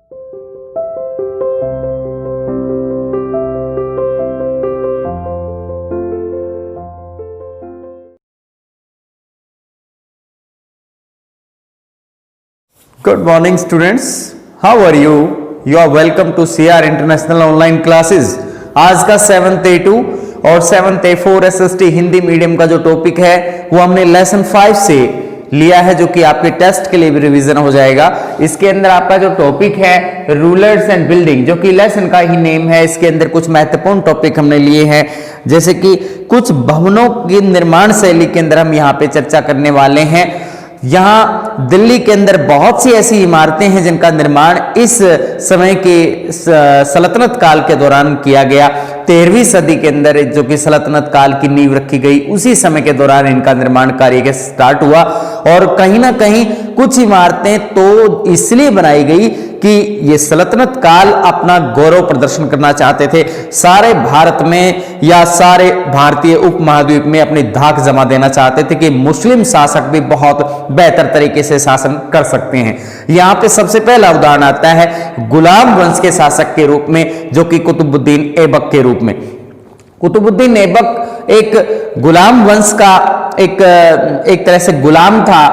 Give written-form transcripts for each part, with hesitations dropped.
Good morning students, how are you? You are welcome to CR International Online Classes। आज का 7th A2 और 7th A4 SST Hindi medium का जो topic है वो हमने लेसन 5 से लिया है, जो कि आपके टेस्ट के लिए भी रिवीजन हो जाएगा। इसके अंदर आपका जो टॉपिक है रूलर्स एंड बिल्डिंग, जो कि लेसन का ही नेम है, इसके अंदर कुछ महत्वपूर्ण टॉपिक हमने लिए हैं, जैसे कि कुछ भवनों की निर्माण शैली के अंदर हम यहाँ पे चर्चा करने वाले हैं। यहाँ दिल्ली के अंदर बहुत सी ऐसी इमारतें हैं जिनका निर्माण इस समय के सल्तनत काल के दौरान किया गया। 13वीं सदी के अंदर जो कि सल्तनत काल की नींव रखी गई, उसी समय के दौरान इनका निर्माण कार्य स्टार्ट हुआ। और कहीं ना कहीं कुछ इमारतें तो इसलिए बनाई गई कि ये सल्तनत काल अपना गौरव प्रदर्शन करना चाहते थे, सारे भारत में या सारे भारतीय उपमहाद्वीप में अपनी धाक जमा देना चाहते थे कि मुस्लिम शासक भी बहुत बेहतर तरीके से शासन कर सकते हैं। यहाँ पे सबसे पहला उदाहरण आता है गुलाम वंश के शासक के रूप में, जो कि कुतुबुद्दीन ऐबक के रूप में। कुतुबुद्दीन ऐबक एक गुलाम वंश का एक तरह से गुलाम था,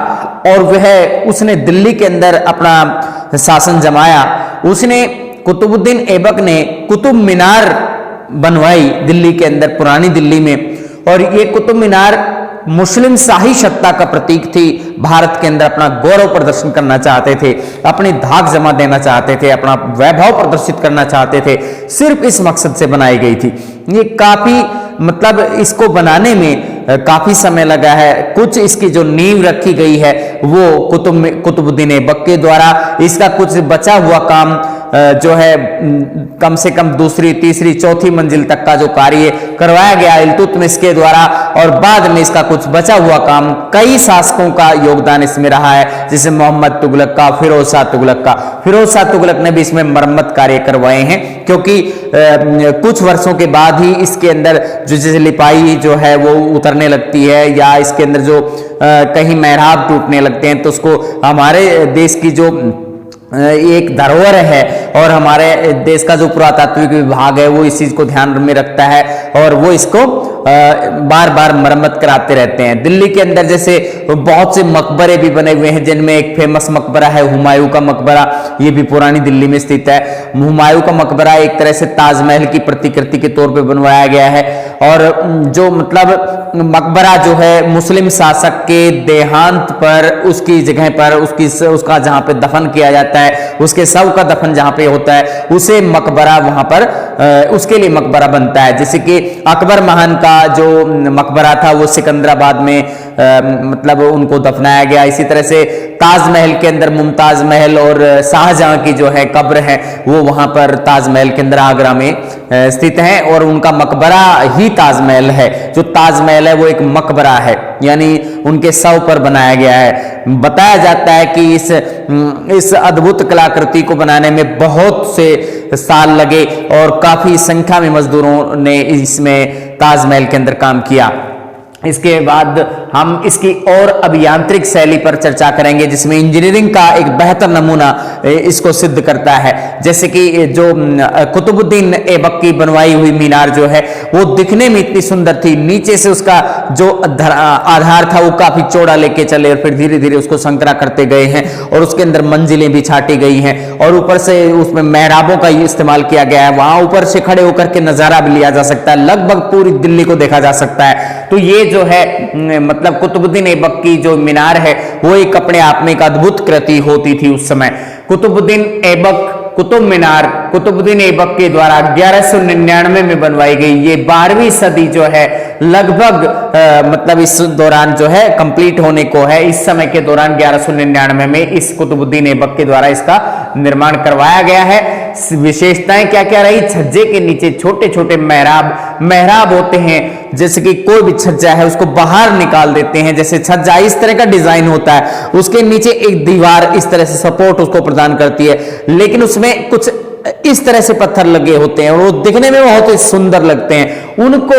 और वह उसने दिल्ली के अंदर अपना शासन जमाया। उसने कुतुबुद्दीन ऐबक ने कुतुब मीनार बनवाई दिल्ली के अंदर, पुरानी दिल्ली में, और ये कुतुब मीनार मुस्लिम शाही सत्ता का प्रतीक थी। भारत के अंदर अपना गौरव प्रदर्शन करना चाहते थे, अपनी धाक जमा देना चाहते थे, अपना वैभव प्रदर्शित करना चाहते थे, सिर्फ इस मकसद से बनाई गई थी। ये काफी मतलब इसको बनाने में काफी समय लगा है। कुछ इसकी जो नींव रखी गई है वो कुतुबुद्दीन ऐबक के द्वारा, इसका कुछ बचा हुआ काम जो है कम से कम दूसरी, तीसरी, चौथी मंजिल तक का जो कार्य करवाया गया इल्तुतमिश के द्वारा, और बाद में इसका कुछ बचा हुआ काम कई शासकों का योगदान इसमें रहा है, जैसे मोहम्मद तुगलक का, फिरोज शाह तुगलक का। फिरोज शाह तुगलक ने भी इसमें मरम्मत कार्य करवाए हैं, क्योंकि कुछ वर्षों के बाद ही इसके अंदर जो जैसे लिपाई जो है वो उतरने लगती है, या इसके अंदर जो कहीं मेहराब टूटने लगते हैं, तो उसको हमारे देश की जो एक धरोहर है और हमारे देश का जो पुरातात्विक विभाग है वो इस चीज को ध्यान में रखता है, और वो इसको बार बार मरम्मत कराते रहते हैं। दिल्ली के अंदर जैसे बहुत से मकबरे भी बने हुए हैं, जिनमें एक फेमस मकबरा है हुमायूं का मकबरा, ये भी पुरानी दिल्ली में स्थित है। हुमायूं का मकबरा एक तरह से ताजमहल की प्रतिकृति के तौर पे बनवाया गया है, और जो मतलब मकबरा जो है मुस्लिम शासक के देहांत पर उसकी जगह पर उसका जहां पे दफन किया जाता है, उसके शव का दफन जहां पे होता है, उसे मकबरा वहां पर उसके लिए मकबरा बनता है। जैसे कि अकबर महान का जो मकबरा था वो सिकंदराबाद में मतलब उनको दफनाया गया। इसी तरह से ताजमहल के अंदर मुमताज महल और शाहजहां की जो है कब्र है वो वहां पर ताजमहल के अंदर आगरा में स्थित है, और उनका मकबरा ही ताजमहल है। जो ताजमहल है वो एक मकबरा है, यानी उनके शव पर बनाया गया है। बताया जाता है कि इस अद्भुत कलाकृति को बनाने में बहुत से साल लगे, और काफी संख्या में मजदूरों ने इसमें ताजमहल के अंदर काम किया। इसके बाद हम इसकी और अभियांत्रिक शैली पर चर्चा करेंगे, जिसमें इंजीनियरिंग का एक बेहतर नमूना इसको सिद्ध करता है। जैसे कि जो कुतुबुद्दीन ऐबक की बनवाई हुई मीनार जो है वो दिखने में इतनी सुंदर थी, नीचे से उसका जो आधार था वो काफी चौड़ा लेके चले, और फिर धीरे धीरे उसको संकरा करते गए हैं, और उसके अंदर मंजिलें भी छाटी गई हैं, और ऊपर से उसमें मेहराबों का इस्तेमाल किया गया है। वहां ऊपर से खड़े होकर के नजारा भी लिया जा सकता है, लगभग पूरी दिल्ली को देखा जा सकता है। तो ये जो है मतलब कुतुबुद्दीन ऐबक की जो मीनार है वो एक अपने आप में एक अद्भुत कृति होती थी उस समय। कुतुबुद्दीन ऐबक कुतुब मीनार कुतुबुद्दीन ऐबक के द्वारा 1199 में बनवाई गई। ये 12वीं सदी जो है लगभग मतलब इस दौरान जो है कंप्लीट होने को है। इस समय के दौरान 1199 में इस कुतुबुद्दीन ऐबक के द्वारा इसका निर्माण करवाया गया है। विशेषताएं क्या क्या रही? छज्जे के नीचे छोटे छोटे मेहराब होते हैं, जैसे कि कोई भी छज्जा है उसको बाहर निकाल देते हैं, जैसे छज्जा इस तरह का डिजाइन होता है, उसके नीचे एक दीवार इस तरह से सपोर्ट उसको प्रदान करती है, लेकिन उसमें कुछ इस तरह से पत्थर लगे होते हैं और वो दिखने में बहुत ही सुंदर लगते हैं। उनको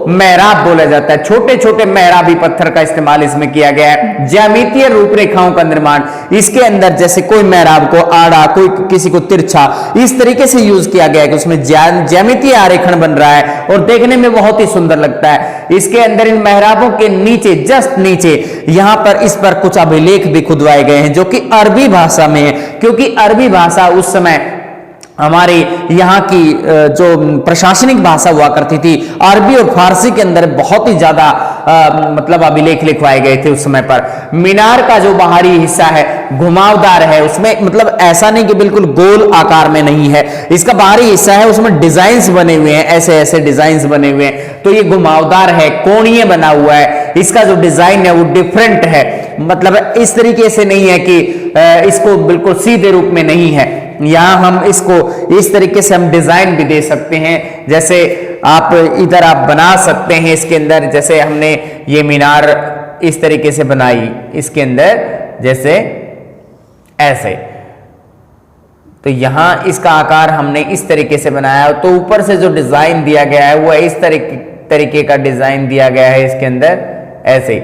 मेहराब बोला जाता है। छोटे छोटे मेहराबी पत्थर का इस्तेमाल इसमें किया गया है। ज्यामितीय रूपरेखाओं का निर्माण, इसके अंदर जैसे कोई मेहराब को आड़ा, कोई किसी को तिरछा, इस तरीके से यूज किया गया है कि उसमें ज्यामितीय आरेखन बन रहा है और देखने में बहुत ही सुंदर लगता है। इसके अंदर इन मेहराबों के नीचे, जस्ट नीचे, यहां पर इस पर कुछ अभिलेख भी खुदवाए गए हैं जो कि अरबी भाषा में है, क्योंकि अरबी भाषा उस समय हमारे यहाँ की जो प्रशासनिक भाषा हुआ करती थी, अरबी और फारसी के अंदर बहुत ही ज्यादा मतलब अभिलेख लिखवाए गए थे उस समय पर। मीनार का जो बाहरी हिस्सा है घुमावदार है, उसमें मतलब ऐसा नहीं कि बिल्कुल गोल आकार में नहीं है, इसका बाहरी हिस्सा है उसमें डिजाइन्स बने हुए हैं, ऐसे ऐसे डिजाइन्स बने हुए हैं, तो ये घुमावदार है, कोणीय बना हुआ है, इसका जो डिजाइन है वो डिफरेंट है, मतलब इस तरीके से नहीं है कि इसको बिल्कुल सीधे रूप में नहीं है। यहां हम इसको इस तरीके से हम डिजाइन भी दे सकते हैं, जैसे आप इधर आप बना सकते हैं इसके अंदर, जैसे हमने ये मीनार इस तरीके से बनाई, इसके अंदर जैसे ऐसे, तो यहां इसका आकार हमने इस तरीके से बनाया, तो ऊपर से जो डिजाइन दिया गया है वो इस तरीके का डिजाइन दिया गया है इसके अंदर ऐसे,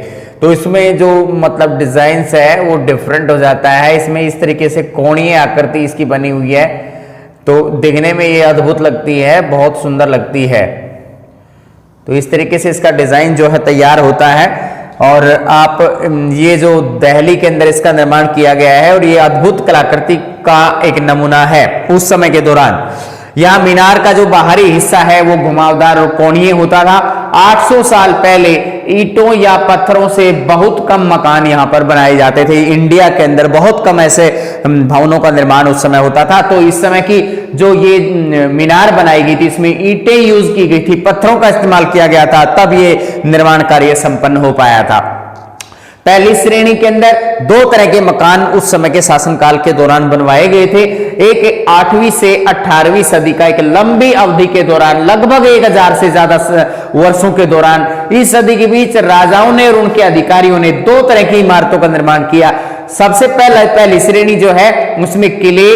तो इसमें जो मतलब डिजाइन्स है वो डिफरेंट हो जाता है। इसमें इस तरीके से कोणीय आकृति इसकी बनी हुई है, तो देखने में ये अद्भुत लगती है, बहुत सुंदर लगती है। तो इस तरीके से इसका डिजाइन जो है तैयार होता है और आप ये जो दहली के अंदर इसका निर्माण किया गया है और ये अद्भुत कलाकृति का एक नमूना है उस समय के दौरान। यहां मीनार का जो बाहरी हिस्सा है वो घुमावदार और कोणीय होता था। 800 साल पहले ईंटों या पत्थरों से बहुत कम मकान यहां पर बनाए जाते थे। इंडिया के अंदर बहुत कम ऐसे भवनों का निर्माण उस समय होता था, तो इस समय की जो ये मीनार बनाई गई थी इसमें ईंटें यूज की गई थी, पत्थरों का इस्तेमाल किया गया था, तब ये निर्माण कार्य संपन्न हो पाया था। पहली श्रेणी के अंदर दो तरह के मकान उस समय के शासनकाल के दौरान बनवाए गए थे। एक 8वीं से 18वीं सदी का एक लंबी अवधि के दौरान, लगभग 1000 से ज्यादा वर्षों के दौरान, इस सदी के बीच राजाओं ने और उनके अधिकारियों ने दो तरह की इमारतों का निर्माण किया। सबसे पहली श्रेणी जो है उसमें किले,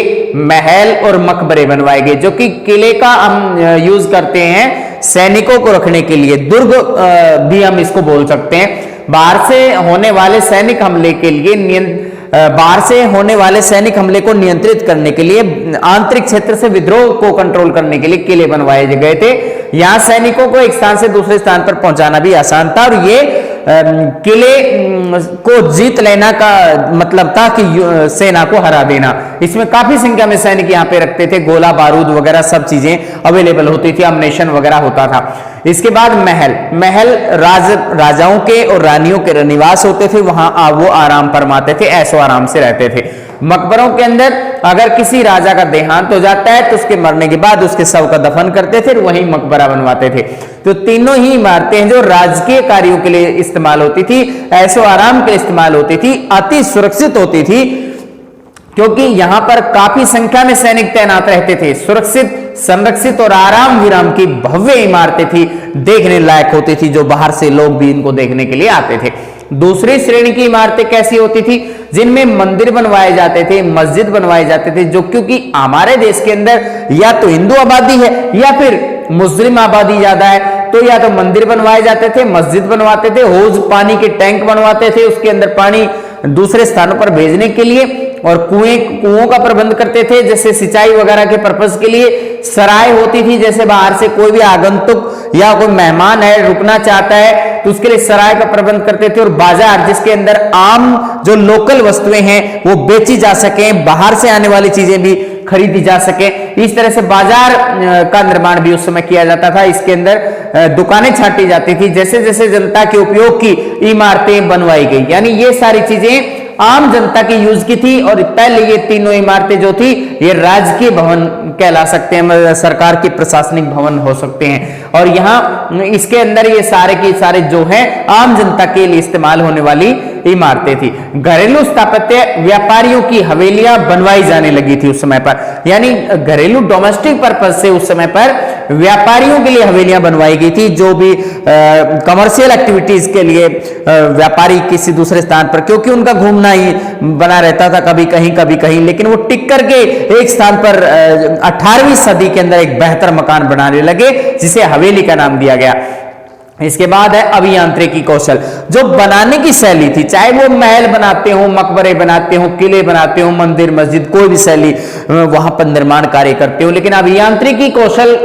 महल और मकबरे बनवाए गए, जो कि किले का हम यूज करते हैं सैनिकों को रखने के लिए, दुर्ग भी हम इसको बोल सकते हैं। बाहर से होने वाले सैनिक हमले के लिए बाहर से होने वाले सैनिक हमले को नियंत्रित करने के लिए, आंतरिक क्षेत्र से विद्रोह को कंट्रोल करने के लिए किले बनवाए गए थे। यहां सैनिकों को एक स्थान से दूसरे स्थान पर पहुंचाना भी आसान था और ये किले को जीत लेना का मतलब था कि सेना को हरा देना। इसमें काफी संख्या में सैनिक यहाँ पे रखते थे, गोला बारूद वगैरह सब चीजें अवेलेबल होती थी, अम्नेशन वगैरह होता था। इसके बाद महल राजाओं के और रानियों के निवास होते थे, वहां वो आराम फरमाते थे, ऐसो आराम से रहते थे। मकबरों के अंदर अगर किसी राजा का देहांत हो जाता है तो उसके मरने के बाद उसके शव का दफन करते थे, वहीं मकबरा बनवाते थे। तो तीनों ही इमारतें हैं जो राजकीय कार्यों के लिए इस्तेमाल होती थी, ऐसो आराम के लिए इस्तेमाल होती थी, अति सुरक्षित होती थी, क्योंकि यहां पर काफी संख्या में सैनिक तैनात रहते थे। सुरक्षित, संरक्षित और आराम विराम की भव्य इमारतें थी, देखने लायक होती थी, जो बाहर से लोग भी इनको देखने के लिए आते थे। दूसरी श्रेणी की इमारतें कैसी होती थी? जिनमें मंदिर बनवाए जाते थे, मस्जिद बनवाए जाते थे, जो क्योंकि हमारे देश के अंदर या तो हिंदू आबादी है या फिर मुस्लिम आबादी ज्यादा है, तो या तो मंदिर बनवाए जाते थे, मस्जिद बनवाते थे, हौज पानी के टैंक बनवाते थे, उसके अंदर पानी दूसरे स्थानों पर भेजने के लिए, और कुओं का प्रबंध करते थे, जैसे सिंचाई वगैरह के पर्पस के लिए। सराय होती थी, जैसे बाहर से कोई भी आगंतुक या कोई मेहमान है रुकना चाहता है तो उसके लिए सराय का प्रबंध करते थे। और बाजार, जिसके अंदर आम जो लोकल वस्तुएं हैं वो बेची जा सके, बाहर से आने वाली चीजें भी खरीदी जा सके, इस तरह से बाजार का निर्माण भी उस समय किया जाता था। इसके अंदर दुकानें छाटी जाती थी, जैसे जैसे जनता के उपयोग की इमारतें बनवाई गई, यानी ये सारी चीजें आम जनता की यूज की थी। और पहले ये तीनों इमारतें जो थी ये राजकीय भवन कहला सकते हैं, सरकार के प्रशासनिक भवन हो सकते हैं। और यहाँ इसके अंदर ये सारे की सारे जो है आम जनता के लिए इस्तेमाल होने वाली इमारतें थी। घरेलू स्थापत्य, व्यापारियों की हवेलियां बनवाई जाने लगी थी उस समय पर, यानी घरेलू डोमेस्टिक पर्पज से उस समय पर व्यापारियों के लिए हवेलियां बनवाई गई थी, जो भी कमर्शियल एक्टिविटीज के लिए व्यापारी किसी दूसरे स्थान पर, क्योंकि उनका घूमना ही बना रहता था, कभी कहीं, लेकिन वो टिक करके एक स्थान पर 18वीं सदी के अंदर एक बेहतर मकान बनाने लगे, जिसे हवेली का नाम दिया गया। इसके बाद है अभियांत्रिकी कौशल, जो बनाने की शैली थी, चाहे वो महल बनाते हो, मकबरे बनाते हो, किले बनाते हो, मंदिर मस्जिद, कोई भी शैली वहां पर निर्माण कार्य करते हो, लेकिन अभियांत्रिकी कौशल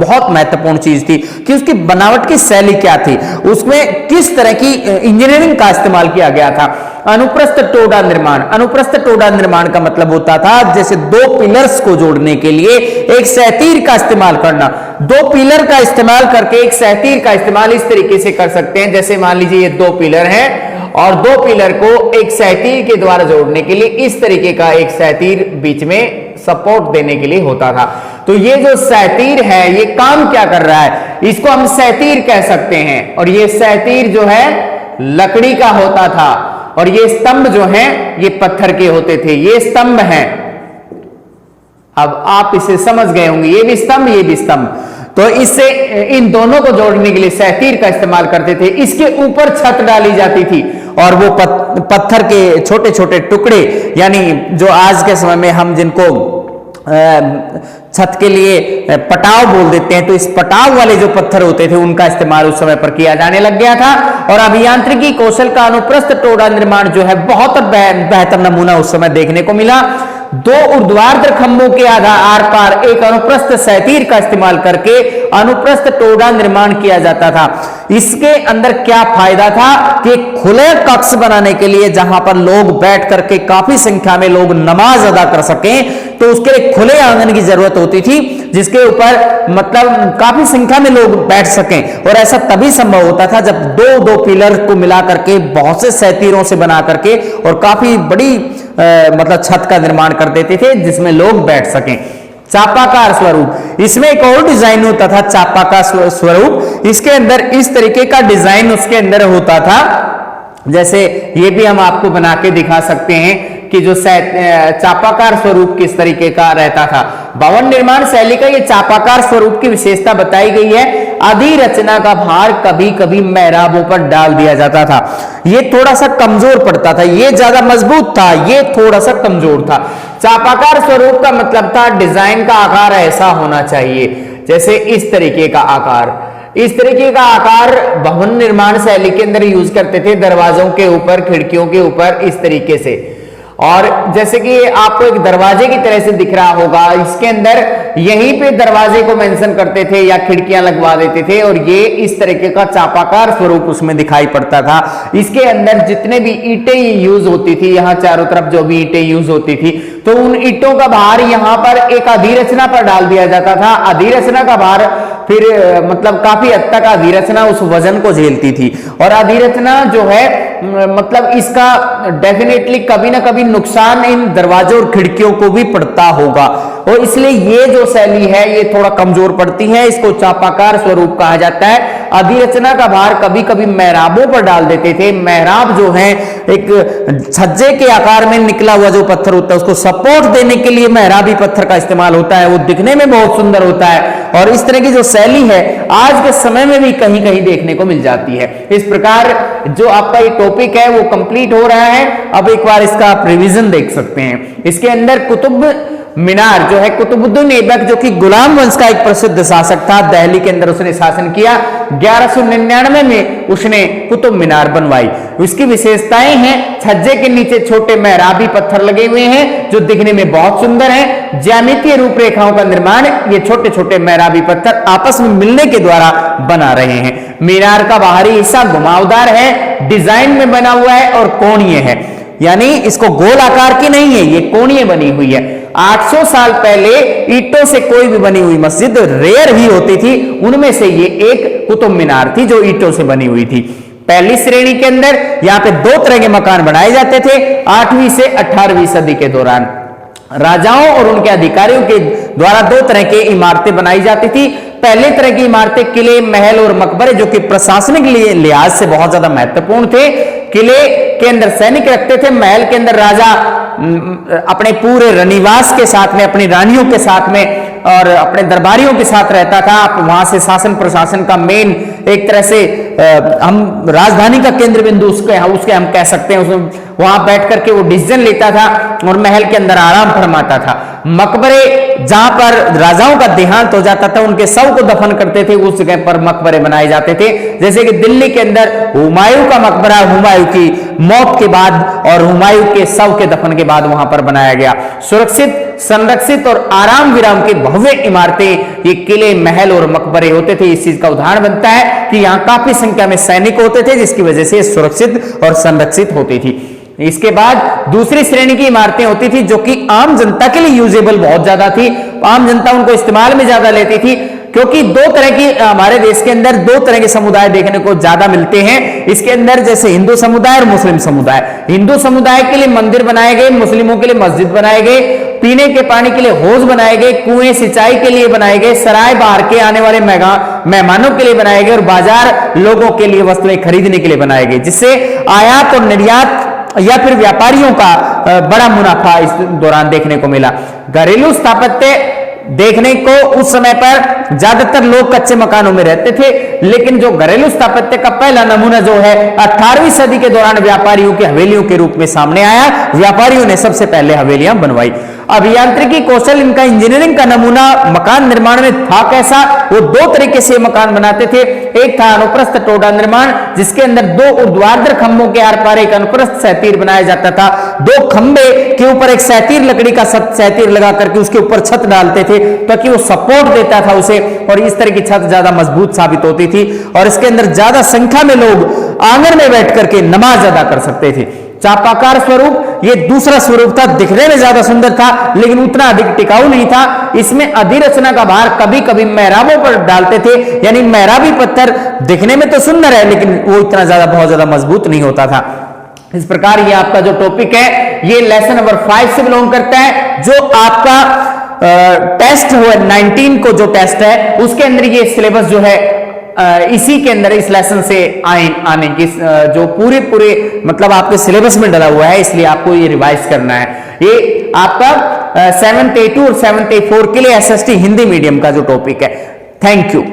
बहुत महत्वपूर्ण चीज थी कि उसकी बनावट की शैली क्या थी, उसमें किस तरह की इंजीनियरिंग का इस्तेमाल किया गया था। अनुप्रस्थ टोडा निर्माण, अनुप्रस्थ टोडा निर्माण का मतलब होता था जैसे दो पिलर्स को जोड़ने के लिए एक सहतीर का इस्तेमाल करना, दो पिलर का इस्तेमाल करके एक सहतीर का इस्तेमाल इस तरीके से कर सकते हैं, जैसे मान लीजिए ये दो पिलर हैं और दो पिलर को एक सहतीर के द्वारा जोड़ने के लिए इस तरीके का एक सहतीर बीच में सपोर्ट देने के लिए होता था। तो ये जो सहतीर है ये काम क्या कर रहा है, इसको हम सहतीर कह सकते हैं, और ये सहतीर जो है लकड़ी का होता था और ये स्तंभ जो हैं ये पत्थर के होते थे, ये स्तंभ हैं। अब आप इसे समझ गए होंगे, ये भी स्तंभ ये भी स्तंभ, तो इससे इन दोनों को जोड़ने के लिए सहतीर का इस्तेमाल करते थे। इसके ऊपर छत डाली जाती थी और वो पत्थर के छोटे छोटे टुकड़े, यानी जो आज के समय में हम जिनको छत के लिए पटाव बोल देते हैं, तो इस पटाव वाले जो पत्थर होते थे उनका इस्तेमाल उस समय पर किया जाने लग गया था। और अभियांत्रिकी कौशल का अनुप्रस्थ टोडा निर्माण जो है बहुत बेहतर नमूना उस समय देखने को मिला। दो ऊर्ध्वाधर खंभों के आर पार एक अनुप्रस्थ सहतीर का इस्तेमाल करके अनुप्रस्थ टोडा निर्माण किया जाता था। इसके अंदर क्या फायदा था कि खुले कक्ष बनाने के लिए जहां पर लोग बैठ करके काफी संख्या में लोग नमाज अदा कर सकें, तो उसके लिए खुले आंगन की जरूरत होती थी जिसके ऊपर मतलब काफी संख्या में लोग बैठ सकें, और ऐसा तभी संभव होता था जब दो दो पिलर को मिला करके बहुत से सहतीरों से बना करके और काफी बड़ी मतलब छत का निर्माण कर देते थे जिसमें लोग बैठ सकें। चापाकार स्वरूप, इसमें एक और डिजाइन होता था चापाकार स्वरूप, इसके अंदर इस तरीके का डिजाइन उसके अंदर होता था, जैसे ये भी हम आपको बना के दिखा सकते हैं कि जो चापाकार स्वरूप किस तरीके का रहता था। भवन निर्माण शैली का ये चापाकार स्वरूप की विशेषता बताई गई है। अधिरचना का भार कभी कभी मेहराबों पर डाल दिया जाता था, ये थोड़ा सा कमजोर पड़ता था, ये ज्यादा मजबूत था, ये थोड़ा सा कमजोर था। चापाकार स्वरूप का मतलब था डिजाइन का आकार ऐसा होना चाहिए, जैसे इस तरीके का आकार, इस तरीके का आकार भवन निर्माण शैली के अंदर यूज करते थे, दरवाजों के ऊपर, खिड़कियों के ऊपर इस तरीके से। और जैसे कि आपको एक दरवाजे की तरह से दिख रहा होगा, इसके अंदर यहीं पे दरवाजे को मेंशन करते थे या खिड़कियां लगवा देते थे, और ये इस तरीके का चापाकार स्वरूप उसमें दिखाई पड़ता था। इसके अंदर जितने भी ईंटें यूज होती थी, यहाँ चारों तरफ जो भी ईंटें यूज होती थी, तो उन ईंटों का भार यहाँ पर एक अधिरचना पर डाल दिया जाता था। अधिरचना का भार फिर मतलब काफी हद तक अधिरचना उस वजन को झेलती थी, और अधिरचना जो है मतलब इसका डेफिनेटली कभी ना कभी नुकसान इन दरवाजों और खिड़कियों को भी पड़ता होगा, और इसलिए ये जो शैली है ये थोड़ा कमजोर पड़ती है, इसको चापाकार स्वरूप कहा जाता है। अधिरचना का भार कभी कभी मेहराबों पर डाल देते थे। मेहराब जो है एक छज्जे के आकार में निकला हुआ जो पत्थर होता है, उसको सपोर्ट देने के लिए मेहराबी पत्थर का इस्तेमाल होता है, वो दिखने में बहुत सुंदर होता है, और इस तरह की जो शैली है आज के समय में भी कहीं कहीं देखने को मिल जाती है। इस प्रकार जो आपका ये टॉपिक है वो कंप्लीट हो रहा है। अब एक बार इसका आप रिवीजन देख सकते हैं। इसके अंदर कुतुब मीनार जो है, कुतुबुद्दीन ऐबक जो कि गुलाम वंश का एक प्रसिद्ध शासक था, दिल्ली के अंदर उसने शासन किया। 1199 में उसने कुतुब मीनार बनवाई। उसकी विशेषताएं हैं, छज्जे के नीचे छोटे मेहराबी पत्थर लगे हुए हैं जो दिखने में बहुत सुंदर हैं। ज्यामितीय रूपरेखाओं का निर्माण ये छोटे छोटे मेहराबी पत्थर आपस में मिलने के द्वारा बना रहे हैं। मीनार का बाहरी हिस्सा घुमावदार है, डिजाइन में बना हुआ है और कोणीय है, यानी इसको गोल आकार की नहीं है, ये कोणीय बनी हुई है। 800 साल पहले ईंटों से कोई भी बनी हुई मस्जिद रेयर ही होती थी, उनमें से ये एक कुतुब मीनार थी जो ईंटों से बनी हुई थी। पहली श्रेणी के अंदर यहाँ पे दो तरह के मकान बनाए जाते थे 8वीं से 18वीं सदी के दौरान। राजाओं और उनके अधिकारियों के द्वारा दो तरह की इमारतें बनाई जाती थी। पहले तरह की इमारतें किले, महल और मकबरे जो कि प्रशासनिक लिहाज से बहुत ज्यादा महत्वपूर्ण थे। किले के अंदर सैनिक रखते थे, महल के अंदर राजा अपने पूरे रनिवास के साथ में, अपनी रानियों के साथ में और अपने दरबारियों के साथ रहता था। वहां से शासन प्रशासन का मेन एक तरह से हम राजधानी का केंद्र बिंदु उसके हम कह सकते हैं, वहां बैठ करके वो डिसीजन लेता था और महल के अंदर आराम फरमाता था। मकबरे जहां पर राजाओं का देहांत हो जाता था उनके शव को दफन करते थे, उस जगह पर मकबरे बनाए जाते थे। जैसे कि दिल्ली के अंदर हुमायूं का मकबरा हुमायूं की मौत के बाद और हुमायूं के शव के दफन के बाद वहां पर बनाया गया। सुरक्षित, संरक्षित और आराम विराम के भव्य इमारतें, ये किले, महल और मकबरे होते थे। इस चीज का उदाहरण बनता है कि यहां काफी संख्या में सैनिक होते थे, जिसकी वजह से सुरक्षित और संरक्षित होती थी। इसके बाद दूसरी श्रेणी की इमारतें होती थी जो कि आम जनता के लिए यूजेबल बहुत ज्यादा थी, आम जनता उनको इस्तेमाल में ज्यादा लेती थी, क्योंकि दो तरह की हमारे देश के अंदर दो तरह के समुदाय देखने को ज्यादा मिलते हैं इसके अंदर, जैसे हिंदू समुदाय और मुस्लिम समुदाय। हिंदू समुदाय के लिए मंदिर बनाए गए, मुस्लिमों के लिए मस्जिद बनाए गए, पीने के पानी के लिए हौज बनाए गए, कुएं सिंचाई के लिए बनाए गए, सराय बाहर के आने वाले मेहमानों के लिए बनाए गए और बाजार लोगों के लिए वस्तुएं खरीदने के लिए बनाए गए, जिससे आयात और निर्यात या फिर व्यापारियों का बड़ा मुनाफा इस दौरान देखने को मिला। घरेलू स्थापत्य देखने को उस समय पर ज्यादातर लोग कच्चे मकानों में रहते थे, लेकिन जो घरेलू स्थापत्य का पहला नमूना जो है 18वीं सदी के दौरान व्यापारियों की हवेलियों के रूप में सामने आया। व्यापारियों ने सबसे पहले हवेलियां बनवाई। अभियांत्रिकी कौशल, इनका इंजीनियरिंग का नमूना मकान निर्माण में था कैसा, वो दो तरीके से मकान बनाते थे। एक था अनुप्रस्थ टोडा निर्माण, जिसके अंदर दो ऊर्ध्वाधर खंभों के आर पार एक अनुप्रस्थ सहतीर बनाया जाता था। दो खंभे के ऊपर एक सहतीर, लकड़ी का सहतीर लगा करके उसके ऊपर छत डालते थे ताकि वो सपोर्ट देता था उसे, और इस तरह की छत ज्यादा मजबूत साबित होती थी और इसके अंदर ज्यादा संख्या में लोग आंगन में बैठ करके नमाज अदा कर सकते थे। चापाकार स्वरूप, ये दूसरा स्वरूप था, दिखने में ज्यादा सुंदर था लेकिन उतना अधिक टिकाऊ नहीं था। इसमें अधिरचना का भार कभी कभी मेहराबों पर डालते थे, यानी मेहराबी पत्थर दिखने में तो सुंदर है लेकिन वो इतना ज्यादा बहुत ज्यादा मजबूत नहीं होता था। इस प्रकार ये आपका जो टॉपिक है ये लेसन नंबर 5 से बिलोंग करता है। जो आपका टेस्ट हुआ 19 को जो टेस्ट है उसके अंदर ये सिलेबस जो है इसी के अंदर इस लेसन से आने की जो पूरे मतलब आपके सिलेबस में डला हुआ है, इसलिए आपको ये रिवाइज करना है। ये आपका 7th A2 और 7th A4 के लिए SST हिंदी मीडियम का जो टॉपिक है। Thank you.